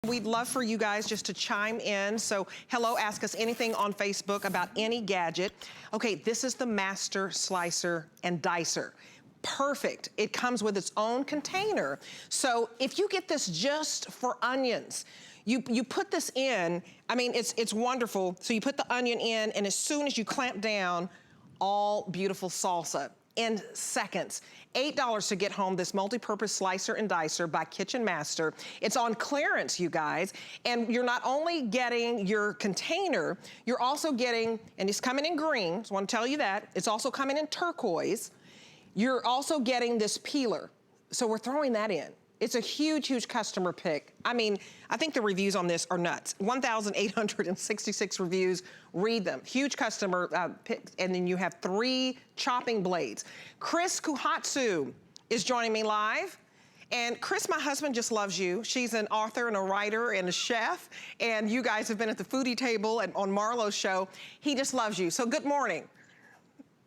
We'd love for you guys just to chime in. So, hello, ask us anything on Facebook about any gadget. Okay, this is the Master Slicer and Dicer. Perfect. It comes with its own container. So if you get this just for onions, you put this in, I mean, it's wonderful. So you put the onion in, and as soon as you clamp down, all beautiful salsa in seconds. $8 to get home this multi-purpose slicer and dicer by Kitchen Master. It's on clearance, you guys. And you're not only getting your container, you're also getting, and it's coming in green, so I want to tell you that. It's also coming in turquoise. You're also getting this peeler. So we're throwing that in. It's a huge, huge customer pick. I mean, I think the reviews on this are nuts. 1,866 reviews, read them. Huge customer pick, and then you have 3 chopping blades. Chris Kuhatsu is joining me live. And Chris, my husband, just loves you. She's an author and a writer and a chef, and you guys have been at the foodie table and on Marlo's show. He just loves you, so good morning.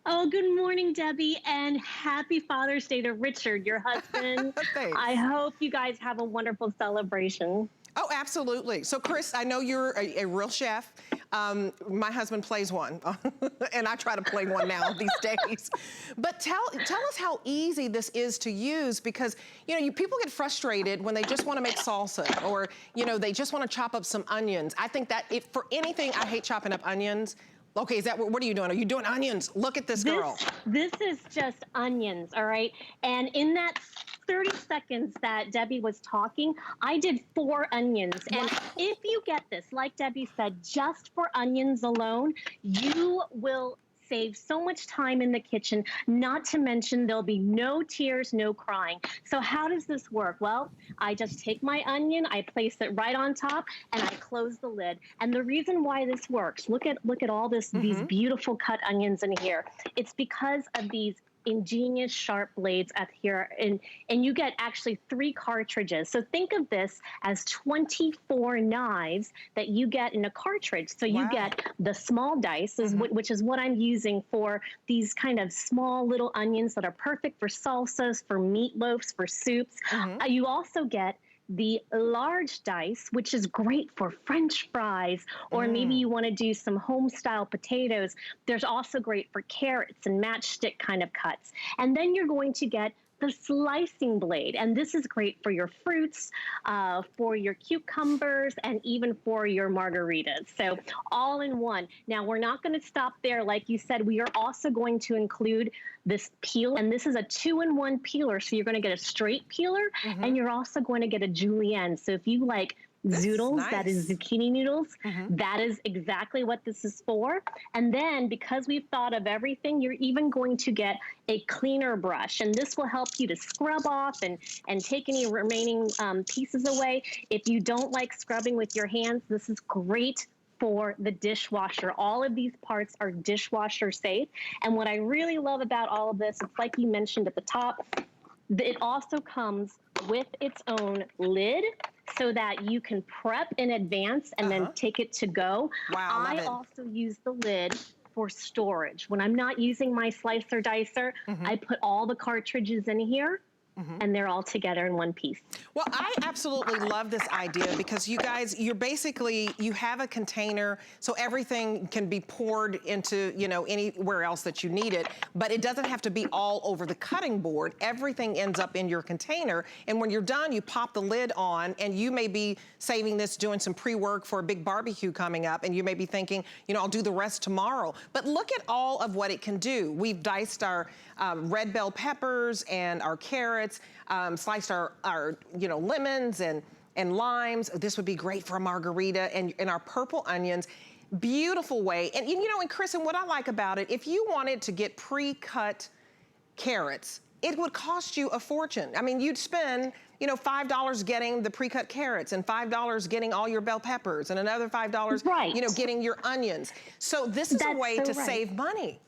Oh, good morning, Debbie, and happy Father's Day to Richard, your husband. Thanks. I hope you guys have a wonderful celebration. Oh, absolutely. So, Chris, I know you're a real chef. My husband plays one, and I try to play one now these days. But tell us how easy this is to use, because, you know, people get frustrated when they just want to make salsa, or, you know, they just want to chop up some onions. I think that for anything, I hate chopping up onions. Okay, is that what are you doing? Are you doing onions? Look at this girl. This is just onions, all right? And in that 30 seconds that Debbie was talking, I did 4 onions. And if you get this, like Debbie said, just for onions alone, you will save so much time in the kitchen, not to mention there'll be no tears, no crying. So how does this work? Well, I just take my onion, I place it right on top, and I close the lid. And the reason why this works, look at all these beautiful cut onions in here. It's because of these ingenious sharp blades up here, and you get actually 3 cartridges. So think of this as 24 knives that you get in a cartridge. So you get the small dice, which is what I'm using for these kind of small little onions that are perfect for salsas, for meatloafs, for soups. You also get the large dice, which is great for French fries, or maybe you want to do some home-style potatoes. There's also great for carrots and matchstick kind of cuts. And then you're going to get the slicing blade, and this is great for your fruits, for your cucumbers, and even for your margaritas. So all in one. Now, we're not going to stop there. Like you said, we are also going to include this peel, and this is a 2-in-1 peeler. So you're going to get a straight peeler, and you're also going to get a julienne. So if you like zoodles, that is zucchini noodles, that is exactly what this is for. And then, because we've thought of everything, you're even going to get a cleaner brush, and this will help you to scrub off and take any remaining pieces away. If you don't like scrubbing with your hands, this is great for the dishwasher. All of these parts are dishwasher safe. And what I really love about all of this, it's like you mentioned at the top, it also comes with its own lid, so that you can prep in advance and then take it to go. Wow, I also use the lid for storage. When I'm not using my slicer dicer, I put all the cartridges in here, and they're all together in one piece. Well, I absolutely love this idea, because you guys, you have a container, so everything can be poured into, you know, anywhere else that you need it, but it doesn't have to be all over the cutting board. Everything ends up in your container, and when you're done, you pop the lid on, and you may be saving this, doing some pre-work for a big barbecue coming up, and you may be thinking, you know, I'll do the rest tomorrow. But look at all of what it can do. We've diced our red bell peppers and our carrots, sliced our you know, lemons and limes. This would be great for a margarita, and our purple onions. Beautiful way. And you know, and Chris, and what I like about it, if you wanted to get pre-cut carrots, it would cost you a fortune. I mean, you'd spend, you know, $5 getting the pre-cut carrots, and $5 getting all your bell peppers, and another $5, you know, getting your onions. So this is a way to save money.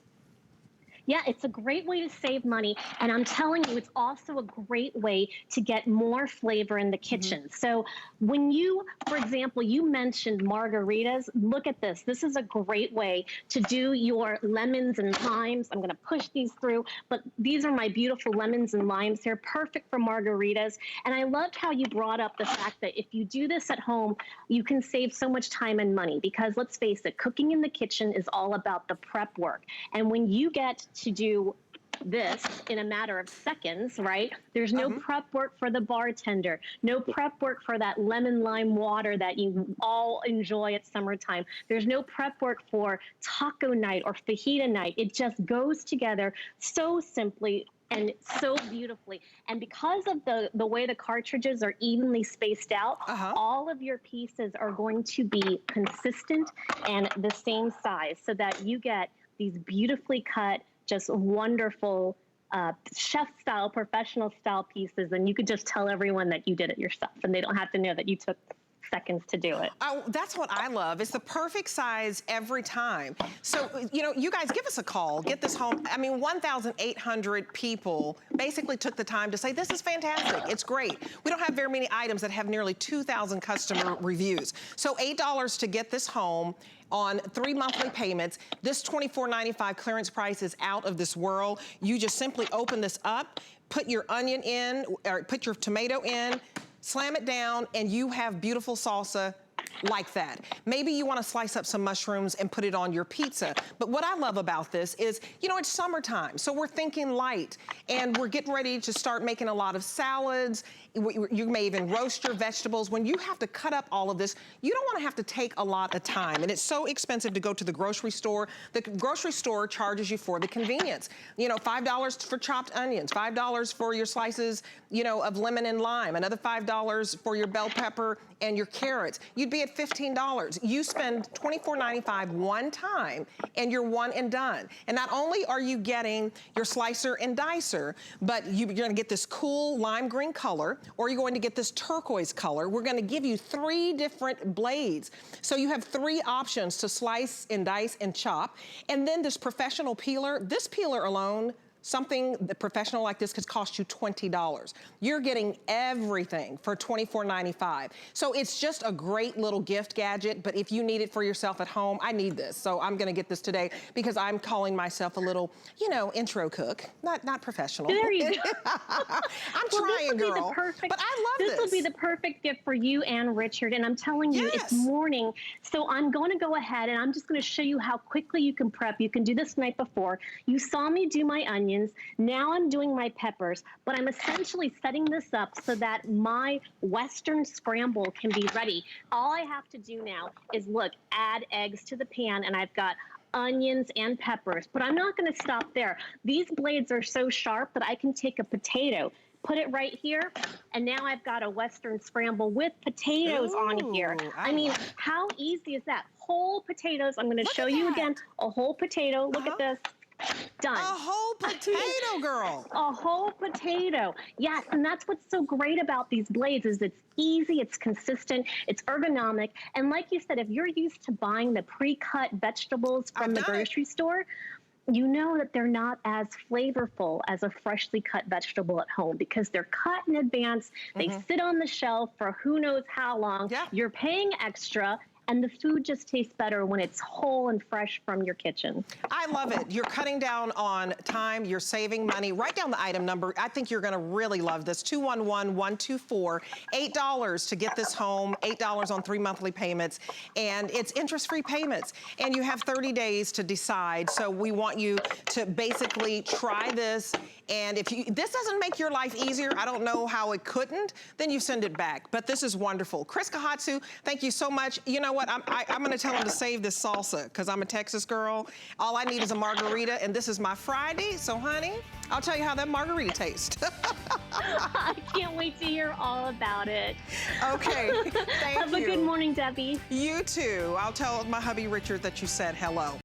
Yeah, it's a great way to save money. And I'm telling you, it's also a great way to get more flavor in the kitchen. So when you, for example, you mentioned margaritas, look at this. This is a great way to do your lemons and limes. I'm gonna push these through, but these are my beautiful lemons and limes. They're perfect for margaritas. And I loved how you brought up the fact that if you do this at home, you can save so much time and money, because let's face it, cooking in the kitchen is all about the prep work. And when you get to do this in a matter of seconds, right? There's no prep work for the bartender, no prep work for that lemon lime water that you all enjoy at summertime. There's no prep work for taco night or fajita night. It just goes together so simply and so beautifully. And because of the way the cartridges are evenly spaced out, all of your pieces are going to be consistent and the same size, so that you get these beautifully cut, just wonderful chef style, professional style pieces. And you could just tell everyone that you did it yourself, and they don't have to know that you took seconds to do it. Oh, that's what I love. It's the perfect size every time. So, you know, you guys give us a call, get this home. I mean, 1,800 people basically took the time to say, this is fantastic, it's great. We don't have very many items that have nearly 2,000 customer reviews. So $8 to get this home on 3 monthly payments. This $24.95 clearance price is out of this world. You just simply open this up, put your onion in, or put your tomato in, slam it down, and you have beautiful salsa like that. Maybe you want to slice up some mushrooms and put it on your pizza. But what I love about this is, you know, it's summertime, so we're thinking light, and we're getting ready to start making a lot of salads. You may even roast your vegetables. When you have to cut up all of this, you don't want to have to take a lot of time, and it's so expensive to go to the grocery store. The grocery store charges you for the convenience. You know, $5 for chopped onions, $5 for your slices, you know, of lemon and lime, another $5 for your bell pepper and your carrots. You'd be at $15. You spend $24.95 one time, and you're one and done. And not only are you getting your slicer and dicer, but you're gonna get this cool lime green color, or you're going to get this turquoise color. We're gonna give you 3 different blades. So you have 3 options to slice and dice and chop. And then this professional peeler, this peeler alone, something professional like this could cost you $20. You're getting everything for $24.95. So it's just a great little gift gadget, but if you need it for yourself at home, I need this. So I'm gonna get this today because I'm calling myself a little, you know, intro cook, not professional. There you go. I'm trying, girl, but I love this. This will be the perfect gift for you and Richard, and I'm telling you, it's morning, so I'm gonna go ahead and I'm just gonna show you how quickly you can prep. You can do this night before. You saw me do my onions. Now I'm doing my peppers, but I'm essentially setting this up so that my Western scramble can be ready. All I have to do now is, look, add eggs to the pan, and I've got onions and peppers, but I'm not gonna stop there. These blades are so sharp that I can take a potato, put it right here, and now I've got a Western scramble with potatoes on here. I mean, how easy is that? Whole potatoes. I'm gonna show you again, a whole potato. Look at this. Done. A whole potato, girl. A whole potato. Yes, and that's what's so great about these blades is it's easy, it's consistent, it's ergonomic. And like you said, if you're used to buying the pre-cut vegetables from the grocery store, you know that they're not as flavorful as a freshly cut vegetable at home because they're cut in advance. They sit on the shelf for who knows how long. You're paying extra, and the food just tastes better when it's whole and fresh from your kitchen. I love it. You're cutting down on time, you're saving money. Write down the item number. I think you're gonna really love this. 211124, $8 to get this home, $8 on 3 monthly payments, and it's interest-free payments. And you have 30 days to decide, so we want you to basically try this, and if this doesn't make your life easier, I don't know how it couldn't, then you send it back. But this is wonderful. Chris Kahatsu, thank you so much. You know what, I'm gonna tell him to save this salsa because I'm a Texas girl. All I need is a margarita, and this is my Friday, so honey, I'll tell you how that margarita tastes. I can't wait to hear all about it. Okay, thank you. Have a good morning, Debbie. You too. I'll tell my hubby Richard that you said hello.